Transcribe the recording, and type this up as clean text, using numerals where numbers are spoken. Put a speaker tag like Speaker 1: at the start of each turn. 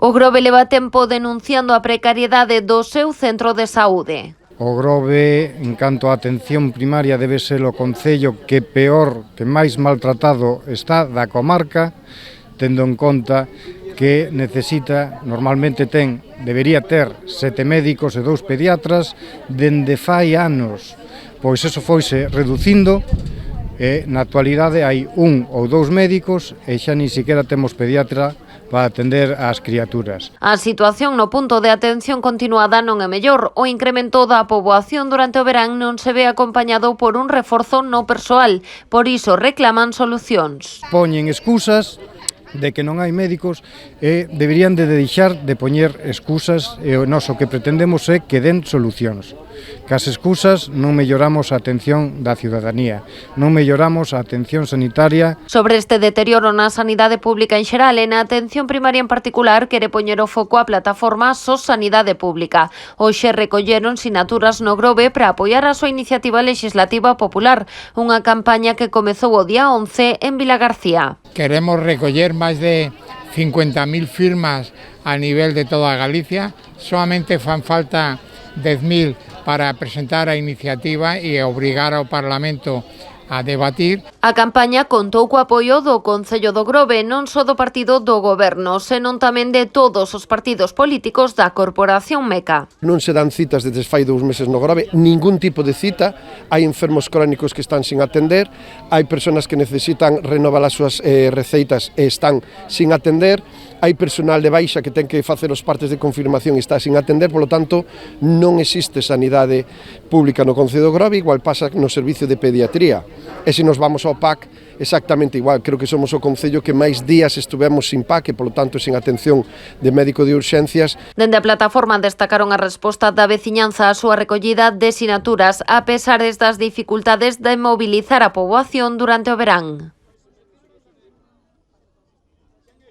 Speaker 1: O Grove leva tempo denunciando a precariedade do seu centro de saúde.
Speaker 2: O Grove, en canto á atención primaria, debe ser o concello que peor, que máis maltratado está da comarca, tendo en conta que normalmente debería ter 7 médicos e 2 pediatras dende fai anos. Pois eso foise reducindo e na actualidade hai 1 ou 2 médicos e xa nin siquiera temos pediatra para atender ás criaturas.
Speaker 1: A situación no punto de atención continuada non é mellor. O incremento da poboación durante o verán non se ve acompañado por un reforzo no persoal. Por iso reclaman solucións.
Speaker 2: Poñen excusas de que non hai médicos e deberían de deixar de poñer excusas e o noso que pretendemos é que den solucións. Cas excusas non melloramos a atención da ciudadanía, non melloramos a atención sanitaria.
Speaker 1: Sobre este deterioro na sanidade pública en xeral e na atención primaria en particular, quere poñer o foco a plataforma SOS Sanidade Pública. Hoxe recolleron sinaturas no Grove para apoiar a súa iniciativa legislativa popular, unha campaña que comezou o día 11 en Vilagarcía.
Speaker 3: Queremos recoller máis de 50.000 firmas a nivel de toda Galicia, solamente fan falta 10.000 para presentar a iniciativa e obrigar ao Parlamento a debatir.
Speaker 1: A campaña contou co apoio do Concello do Grove, non só do partido do goberno, senón tamén de todos os partidos políticos da Corporación Meca.
Speaker 4: Non se dan citas desde fai 2 meses no Grove, ningún tipo de cita, hai enfermos crónicos que están sin atender, hai persoas que necesitan renovar as súas receitas e están sin atender, hai personal de baixa que ten que facer os partes de confirmación e está sin atender, polo tanto non existe sanidade pública no Concello do Grove, igual pasa no servicio de pediatría. E se nos vamos ao PAC, exactamente igual. Creo que somos o concello que máis días estivemos sin PAC e, polo tanto, sin atención de médico de urxencias.
Speaker 1: Dende a plataforma destacaron a resposta da veciñanza á súa recollida de sinaturas, a pesar das dificultades de mobilizar a poboación durante o verán.